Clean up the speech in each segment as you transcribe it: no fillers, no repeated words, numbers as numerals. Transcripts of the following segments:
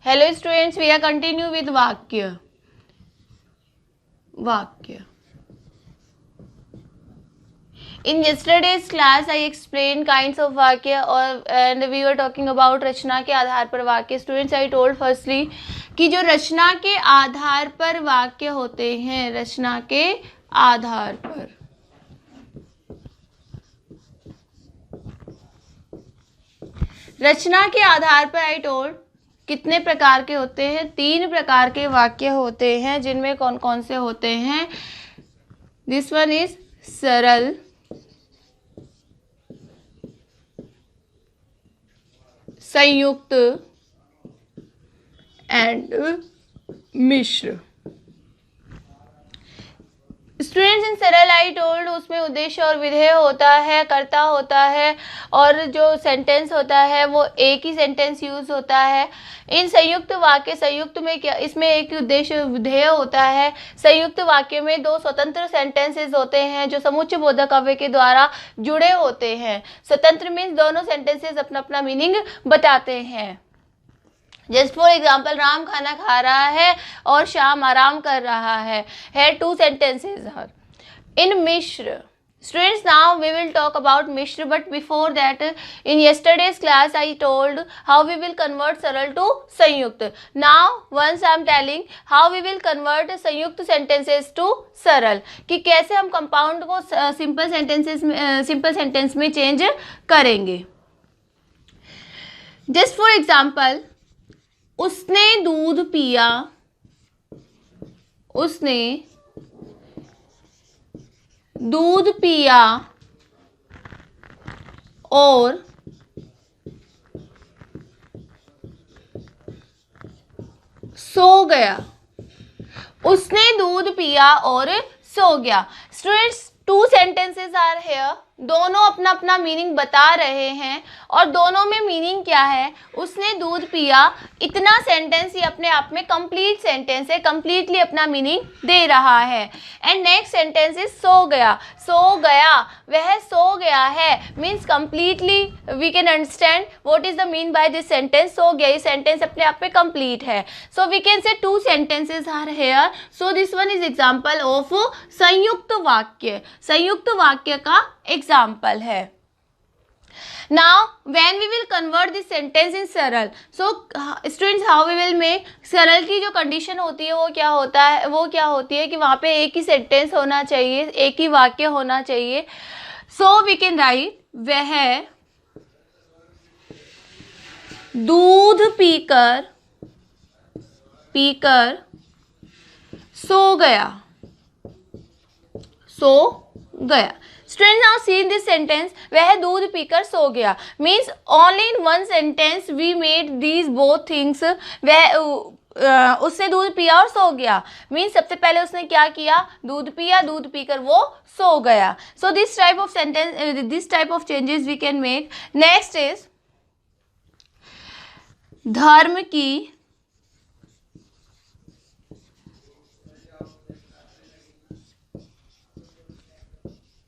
Hello students, we are continue with वाक्य. In yesterday's class, I explained kinds of वाक्य and we were talking about रचना के आधार पर वाक्य. Students, I told firstly कि जो रचना के आधार पर वाक्य होते हैं, रचना के आधार पर, रचना के आधार पर I told कितने प्रकार के होते हैं? 3 प्रकार के वाक्य होते हैं, जिनमें कौन कौन से होते हैं? दिस वन इज सरल, संयुक्त एंड मिश्र. स्टूडेंट्स, इन सरल आई टोल्ड उसमें उद्देश्य और विधेय होता है, कर्ता होता है, और जो सेंटेंस होता है वो एक ही सेंटेंस यूज होता है. इन संयुक्त वाक्य, संयुक्त में क्या, इसमें एक उद्देश्य विधेय होता है. संयुक्त वाक्य में 2 स्वतंत्र सेंटेंसेस होते हैं जो समुच्चय बोधक अव्यय के द्वारा जुड़े होते हैं. स्वतंत्र मीन्स दोनों सेंटेंसेस अपना अपना मीनिंग बताते हैं. जस्ट फॉर एग्जाम्पल, राम खाना खा रहा है और श्याम आराम कर रहा है. 2 sentences are. In Mishra, students, now we will talk about Mishra, but before that, in yesterday's class I told how we will convert सरल to संयुक्त. Now once I am telling how we will convert संयुक्त sentences to सरल, कि कैसे हम compound को simple sentence में change करेंगे. जस्ट फॉर एग्जाम्पल, उसने दूध पिया, उसने दूध पिया और सो गया. उसने दूध पिया और सो गया. Students, 2 sentences are here. दोनों अपना अपना मीनिंग बता रहे हैं, और दोनों में मीनिंग क्या है? उसने दूध पिया, इतना सेंटेंस ही अपने आप में कंप्लीट सेंटेंस है, कंप्लीटली अपना मीनिंग दे रहा है. एंड नेक्स्ट सेंटेंस इज सो गया. सो गया, वह सो गया है, means completely we can understand what is the mean by this sentence. सो गया, ये सेंटेंस अपने आप में कंप्लीट है. सो we can say 2 sentences are here. So this one is example of संयुक्त वाक्य. संयुक्त वाक्य का एग्जाम्पल है. Now when we will convert this sentence in सरल, so students, how we will make, सरल की जो कंडीशन होती है वो क्या होती है कि वहाँ पे एक ही सेंटेंस होना चाहिए, एक ही वाक्य होना चाहिए. So we can write, वह दूध पीकर सो गया. Students, now see this sentence, वह दूध पीकर सो गया, means only in one sentence we made these both things. वह उसने दूध पिया और सो गया, मीन्स सबसे पहले उसने क्या किया? दूध पिया, दूध पीकर वो सो गया. So this type of sentence, this type of changes we can make. Next is धर्म की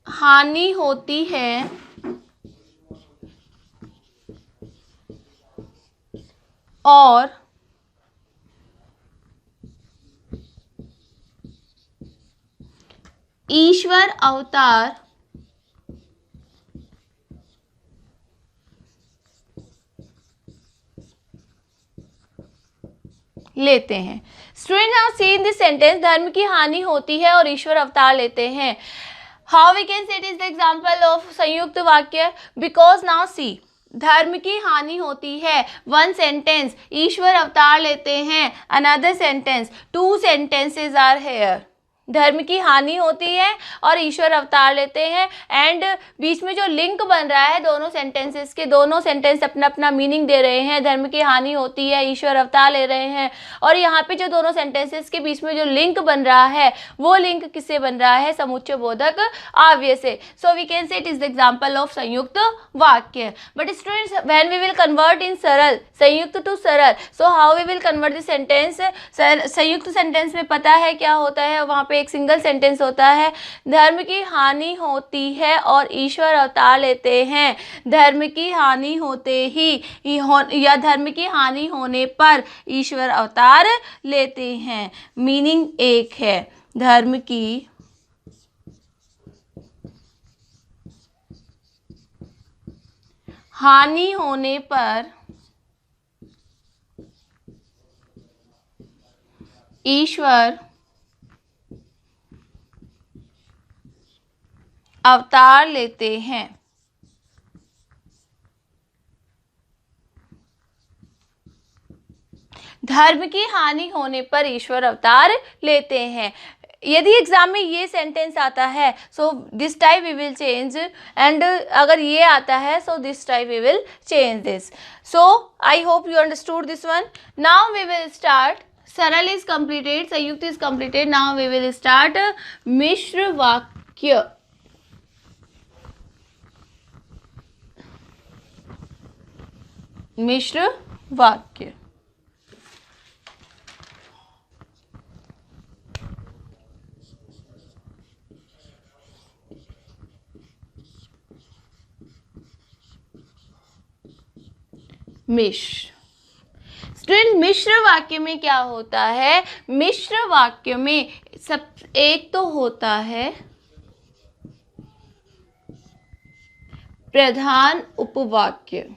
हानि होती है और ईश्वर अवतार लेते हैं. Student, now see in this sentence, धर्म की हानि होती है और ईश्वर अवतार लेते हैं. How we can say it is the example of संयुक्त वाक्य? Because now see, धर्म की हानि होती है, 1 sentence, ईश्वर अवतार लेते हैं, another sentence, 2 sentences are here. धर्म की हानि होती है और ईश्वर अवतार लेते हैं, एंड बीच में जो लिंक बन रहा है दोनों सेंटेंसेस के, दोनों सेंटेंस अपना अपना मीनिंग दे रहे हैं. धर्म की हानि होती है, ईश्वर अवतार ले रहे हैं, और यहाँ पे जो दोनों सेंटेंसेस के बीच में जो लिंक बन रहा है वो लिंक किससे बन रहा है? समुच्चय बोधक अव्यय से. So we can say it is the example of संयुक्त वाक्य. But students, when we will convert in सरल, संयुक्त टू सरल, so how we will convert the sentence? संयुक्त सेंटेंस में पता है क्या होता है? वहाँ पे एक सिंगल सेंटेंस होता है, धर्म की हानि होती है और ईश्वर अवतार लेते हैं। धर्म की हानि होते ही या धर्म की हानि होने पर ईश्वर अवतार लेते हैं। मीनिंग एक है, धर्म की हानि होने पर ईश्वर अवतार लेते हैं। धर्म की हानि होने पर ईश्वर अवतार लेते हैं। यदि एग्जाम में ये सेंटेंस आता है, so this type we will change, and अगर ये आता है, so this type we will change this. So I hope you understood this one. Now we will start, सरल इज कंप्लीटेड, संयुक्त is completed, now we will start मिश्र वाक्य। मिश्र वाक्य। मिश्र। स्टूडेंट, मिश्र वाक्य में क्या होता है? मिश्र वाक्य में सब एक तो होता है प्रधान उपवाक्य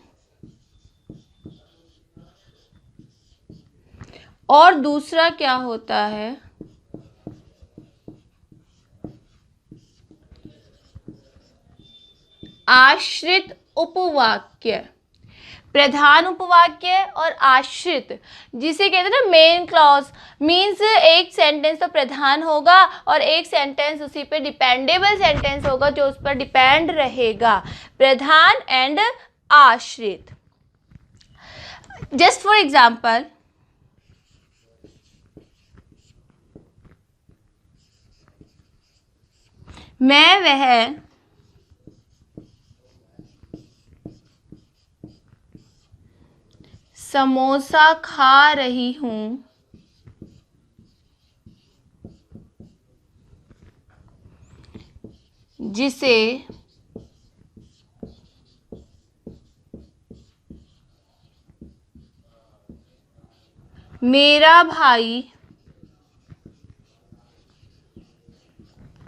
और दूसरा क्या होता है? आश्रित उपवाक्य। प्रधान उपवाक्य और आश्रित, जिसे कहते हैं ना मेन क्लॉज, मीन्स एक सेंटेंस तो प्रधान होगा और एक सेंटेंस उसी पे डिपेंडेबल सेंटेंस होगा जो उस पर डिपेंड रहेगा। प्रधान एंड आश्रित। जस्ट फॉर एग्जाम्पल, मैं वह समोसा खा रही हूँ जिसे मेरा भाई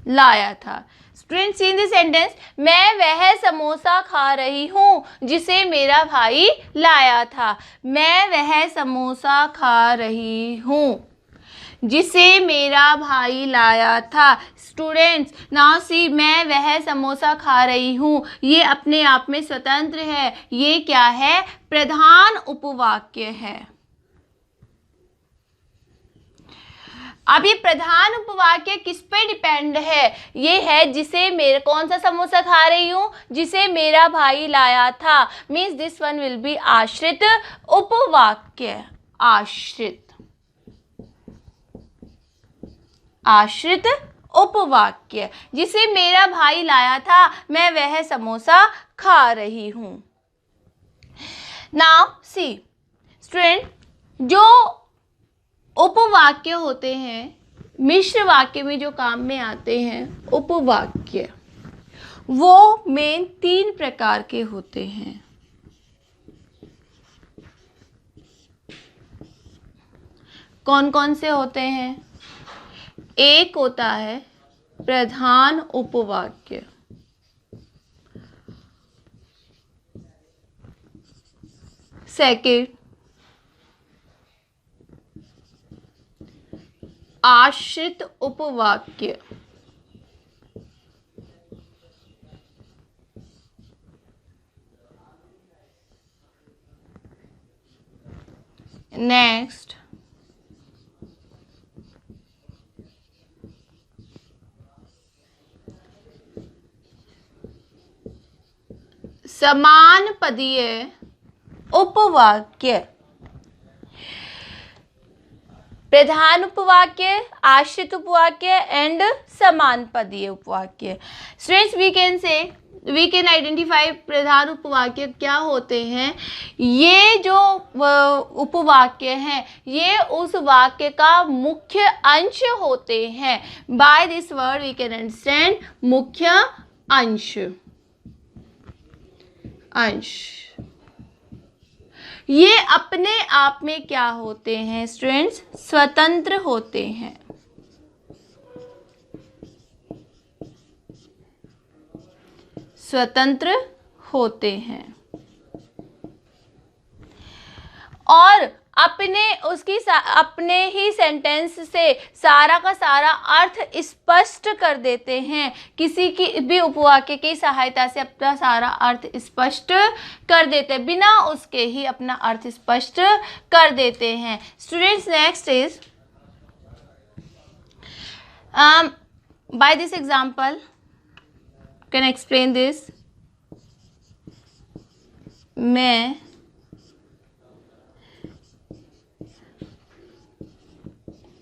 लाया था। स्टूडेंट्स, इन दिस सेंटेंस, मैं वह समोसा खा रही हूँ जिसे मेरा भाई लाया था। मैं वह समोसा खा रही हूँ जिसे मेरा भाई लाया था। स्टूडेंट्स, नाउ सी, मैं वह समोसा खा रही हूँ, ये अपने आप में स्वतंत्र है। ये क्या है? प्रधान उपवाक्य है। अब ये प्रधान उपवाक्य किस पे डिपेंड है? ये है जिसे मेरे, कौन सा समोसा खा रही हूँ? जिसे मेरा भाई लाया था। Means this one will B आश्रित उपवाक्य। आश्रित, आश्रित उपवाक्य। जिसे मेरा भाई लाया था, मैं वह समोसा खा रही हूँ। नाउ सी स्टूडेंट, जो उपवाक्य होते हैं मिश्र वाक्य में जो काम में आते हैं, उपवाक्य, वो मेन 3 प्रकार के होते हैं। कौन कौन से होते हैं? एक होता है प्रधान उपवाक्य, सेकंड आश्रित उपवाक्य, नेक्स्ट समान पदीय उपवाक्य। प्रधान उपवाक्य, आश्रित उपवाक्य एंड समान पदीय उपवाक्य। Students, we can say we can identify प्रधान उपवाक्य क्या होते हैं। ये जो उपवाक्य हैं ये उस वाक्य का मुख्य अंश होते हैं। By this word we can understand मुख्य अंश। ये अपने आप में क्या होते हैं स्टूडेंट्स? स्वतंत्र होते हैं। स्वतंत्र होते हैं और अपने ही सेंटेंस से सारा का सारा अर्थ स्पष्ट कर देते हैं। किसी की भी उपवाक्य की सहायता से अपना सारा अर्थ स्पष्ट कर देते हैं, बिना उसके ही अपना अर्थ स्पष्ट कर देते हैं। Students, next is by this example can explain this. मैं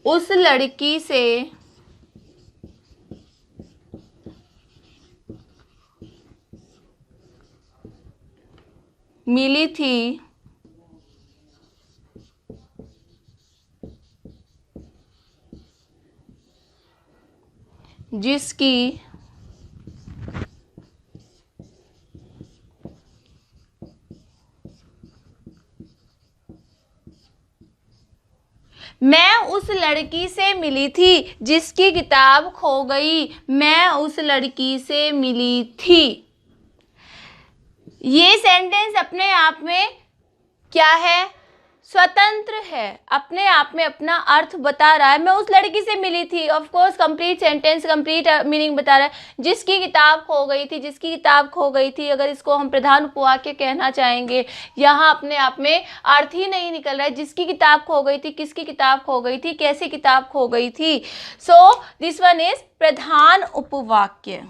उस लड़की से मिली थी जिसकी मैं उस लड़की से मिली थी जिसकी किताब खो गई। मैं उस लड़की से मिली थी। ये सेंटेंस अपने आप में क्या है? स्वतंत्र है, अपने आप में अपना अर्थ बता रहा है। मैं उस लड़की से मिली थी, of course complete sentence, complete meaning बता रहा है। जिसकी किताब खो गई थी, जिसकी किताब खो गई थी, अगर इसको हम प्रधान उपवाक्य कहना चाहेंगे, यहाँ अपने आप में अर्थ ही नहीं निकल रहा है। जिसकी किताब खो गई थी, किसकी किताब खो गई थी, कैसी किताब खो गई थी। सो दिस वन इज प्रधान उपवाक्य।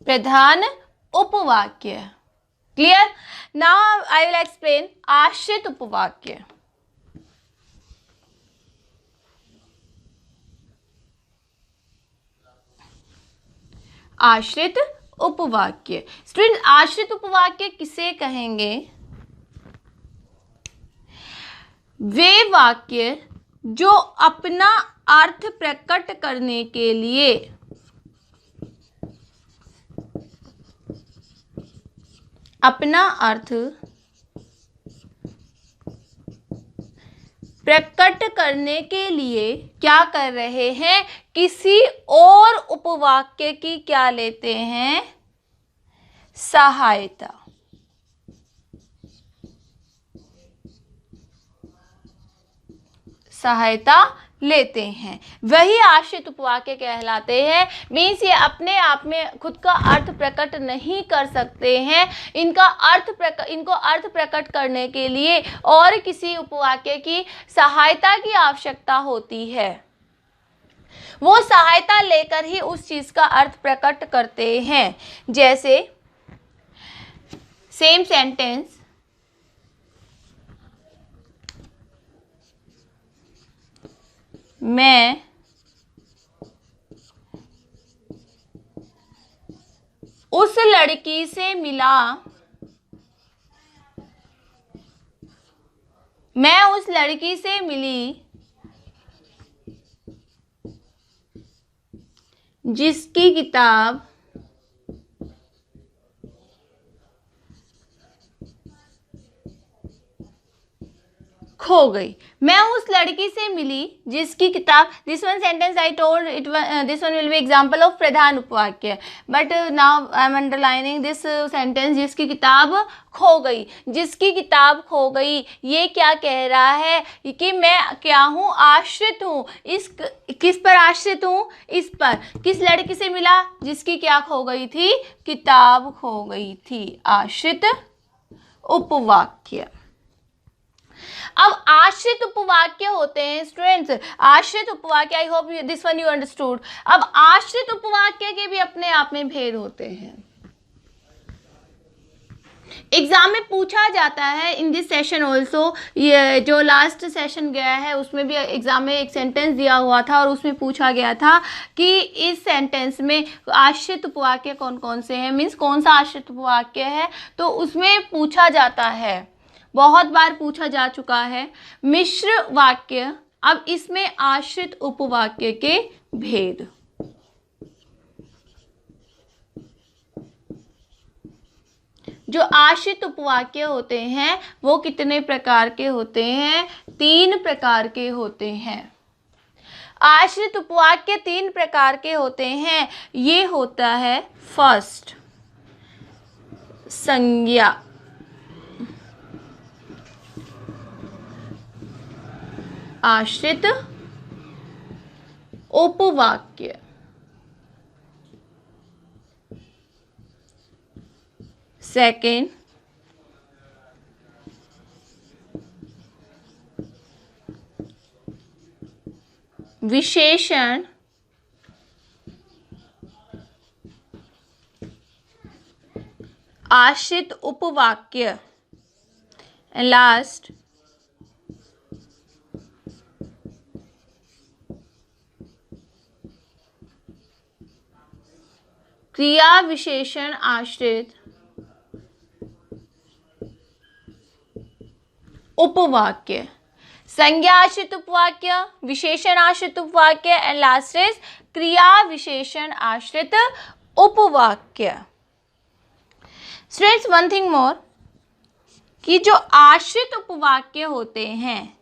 प्रधान उपवाक्य। Clear? Now I will explain आश्रित उपवाक्य। आश्रित उपवाक्य। स्टूडेंट, आश्रित उपवाक्य किसे कहेंगे? वे वाक्य जो अपना अर्थ प्रकट करने के लिए अपना अर्थ प्रकट करने के लिए क्या कर रहे हैं? किसी और उपवाक्य की क्या लेते हैं? सहायता। सहायता लेते हैं, वही आश्रित उपवाक्य कहलाते हैं। मीन्स ये अपने आप में खुद का अर्थ प्रकट नहीं कर सकते हैं। इनको अर्थ प्रकट करने के लिए और किसी उपवाक्य की सहायता की आवश्यकता होती है। वो सहायता लेकर ही उस चीज का अर्थ प्रकट करते हैं। जैसे सेम सेंटेंस, मैं उस लड़की से मिला। मैं उस लड़की से मिली जिसकी किताब खो गई। मैं उस लड़की से मिली जिसकी किताब, this one sentence I told it, this one will be example of प्रधान उपवाक्य, but now I am underlining this sentence, जिसकी किताब खो गई। जिसकी किताब खो गई, ये क्या कह रहा है कि मैं क्या हूँ? आश्रित हूँ। इस किस पर आश्रित हूँ? इस पर। किस लड़की से मिला? जिसकी क्या खो गई थी? किताब खो गई थी। आश्रित उपवाक्य। अब आश्रित उपवाक्य होते हैं स्टूडेंट्स, आश्रित उपवाक्य, I hope this one you understood. अब आश्रित उपवाक्य के भी अपने आप में भेद होते हैं। एग्जाम में पूछा जाता है इन दिस सेशन ऑल्सो। ये जो लास्ट सेशन गया है उसमें भी एग्जाम में एक सेंटेंस दिया हुआ था और उसमें पूछा गया था कि इस सेंटेंस में आश्रित उपवाक्य कौन कौन से हैं, मीन्स कौन सा आश्रित उपवाक्य है। तो उसमें पूछा जाता है, बहुत बार पूछा जा चुका है, मिश्र वाक्य। अब इसमें आश्रित उपवाक्य के भेद। जो आश्रित उपवाक्य होते हैं वो कितने प्रकार के होते हैं? 3 प्रकार के होते हैं। आश्रित उपवाक्य 3 प्रकार के होते हैं। ये होता है फर्स्ट, संज्ञा, आश्रित उपवाक्य। सेकेंड, विशेषण आश्रित उपवाक्य। एंड लास्ट, क्रिया विशेषण आश्रित उपवाक्य। संज्ञा आश्रित उपवाक्य, विशेषण आश्रित उपवाक्य एंड लास्ट इज क्रिया विशेषण आश्रित उपवाक्य। स्टूडेंट्स, वन थिंग मोर, कि जो आश्रित उपवाक्य होते हैं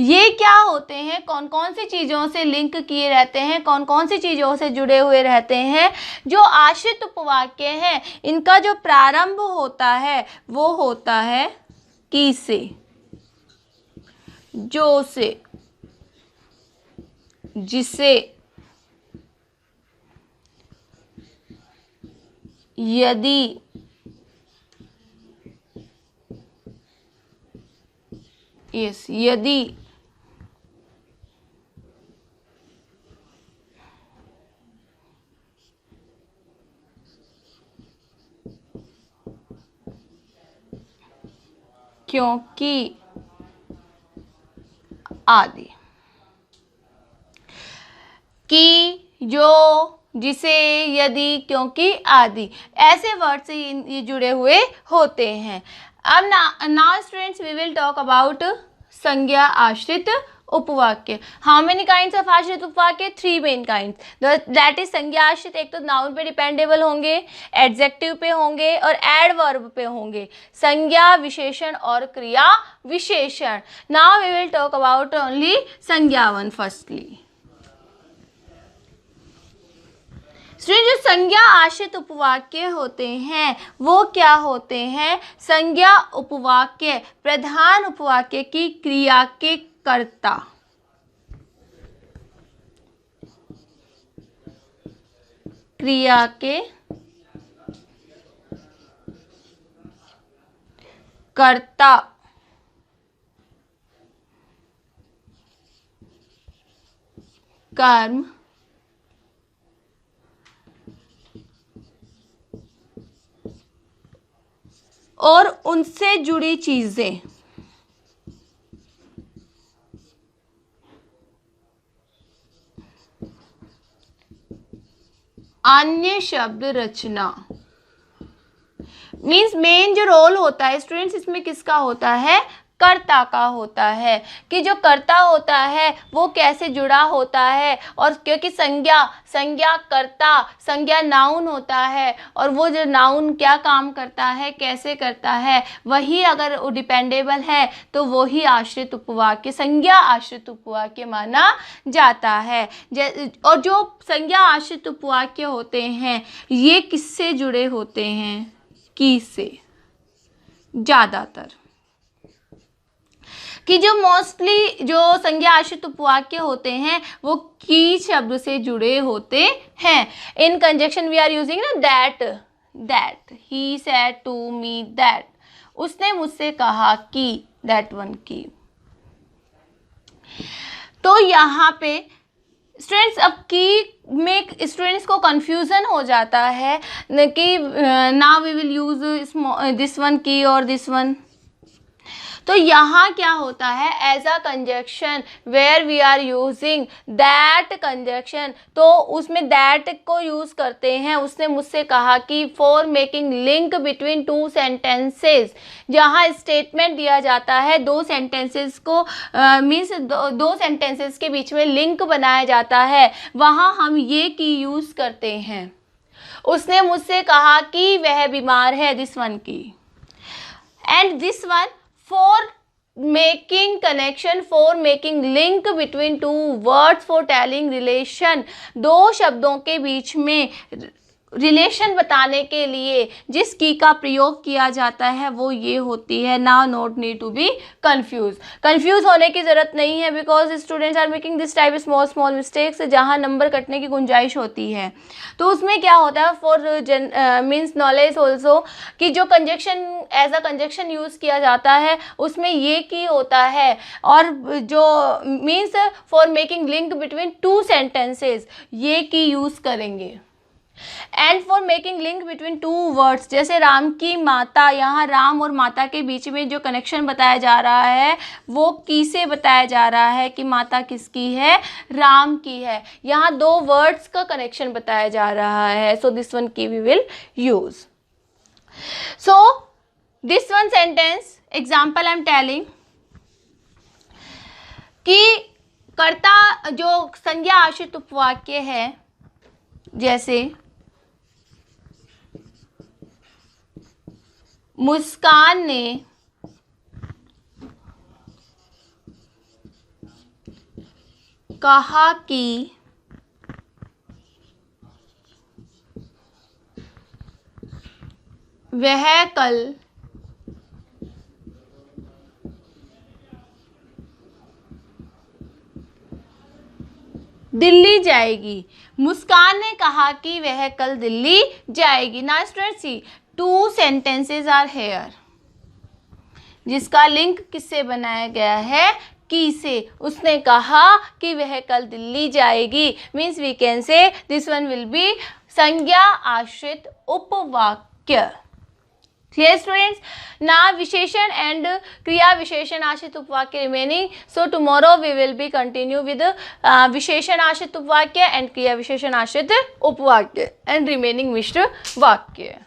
ये क्या होते हैं, कौन कौन सी चीज़ों से लिंक किए रहते हैं, कौन कौन सी चीज़ों से जुड़े हुए रहते हैं। जो आश्रित उपवाक्य हैं इनका जो प्रारंभ होता है वो होता है की से, जो से, जिसे, यदि, यदि, क्योंकि आदि। कि, जो, जिसे, यदि, क्योंकि आदि, ऐसे वर्ड से ये जुड़े हुए होते हैं। अब now students we will talk about संज्ञा आश्रित उपवाक्य। हाउ मेनी काइंड्स ऑफ आश्रित उपवाक्य? 3 मेन काइंड्स। दैट इज संज्ञा आश्रित, एक तो नाउन पे डिपेंडेबल होंगे, एडजेक्टिव पे होंगे और एडवर्ब पे होंगे। संज्ञा विशेषण और क्रिया विशेषण। Now we will talk about only संज्ञा वन फर्स्टली। स्टूडेंट, जो संज्ञा आश्रित उपवाक्य होते हैं वो क्या होते हैं? संज्ञा उपवाक्य प्रधान उपवाक्य की क्रिया के कर्ता, क्रिया के कर्ता, कर्म, और उनसे जुड़ी चीजें। अन्य शब्द रचना। मीन्स मेन जो रोल होता है स्टूडेंट्स इसमें किसका होता है? कर्ता का होता है। कि जो कर्ता होता है वो कैसे जुड़ा होता है, और क्योंकि संज्ञा कर्ता, संज्ञा नाउन होता है और वो जो नाउन क्या काम करता है, कैसे करता है, वही अगर डिपेंडेबल है तो वही आश्रित उपवाक्य, संज्ञा आश्रित उपवाक्य माना जाता है। और जो संज्ञा आश्रित उपवाक्य होते हैं ये किससे जुड़े होते हैं? की से, ज्यादातर। कि जो मोस्टली जो संज्ञा आश्रित उपवाक्य होते हैं वो की शब्द से जुड़े होते हैं। इन कंजक्शन वी आर यूजिंग ना that, he said to me that, उसने मुझसे कहा कि, दैट वन की। तो यहाँ पे स्टूडेंट्स अब की में स्टूडेंट्स को कंफ्यूजन हो जाता है कि now we will use this one की और दिस वन। तो यहाँ क्या होता है, as a conjunction where we are using that conjunction, तो उसमें दैट को यूज़ करते हैं। उसने मुझसे कहा कि for making link between two sentences, जहाँ स्टेटमेंट दिया जाता है दो सेंटेंसेस को मीन्स दो सेंटेंसेस के बीच में लिंक बनाया जाता है, वहाँ हम ये की यूज़ करते हैं। उसने मुझसे कहा कि वह बीमार है, दिस वन की, and this one for making connection, for making link between two words, for telling relation, दो शब्दों के बीच में रिलेशन बताने के लिए जिस की का प्रयोग किया जाता है वो ये होती है। Now not need to be confuse होने की ज़रूरत नहीं है, because students are making this type small mistakes जहाँ नंबर कटने की गुंजाइश होती है। तो उसमें क्या होता है, फॉर मीन्स नॉलेज ऑल्सो, कि जो conjunction as a conjunction use किया जाता है उसमें ये की होता है, और जो means for making link between two sentences ये की यूज़ करेंगे। And for making link between two words, जैसे राम की माता, यहाँ राम और माता के बीच में जो कनेक्शन बताया जा रहा है वो की से बताया जा रहा है कि माता किसकी है, राम की है। यहाँ दो वर्ड्स का कनेक्शन बताया जा रहा है, सो दिस वन की we will use. So this one sentence example I am telling कि कर्ता जो संज्ञा आश्रित उपवाक्य है, जैसे मुस्कान ने कहा कि वह कल दिल्ली जाएगी। मुस्कान ने कहा कि वह कल दिल्ली जाएगी। Now students see, two sentences are here, जिसका लिंक किससे बनाया गया है, की से। उसने कहा कि वह कल दिल्ली जाएगी, means we can say this one will be संज्ञा आश्रित उपवाक्य। Clear students? Now विशेषण and क्रिया विशेषण आश्रित उपवाक्य remaining. So tomorrow we will be continue with विशेषण आश्रित उपवाक्य and क्रिया विशेषण आश्रित उपवाक्य and remaining मिश्र वाक्य.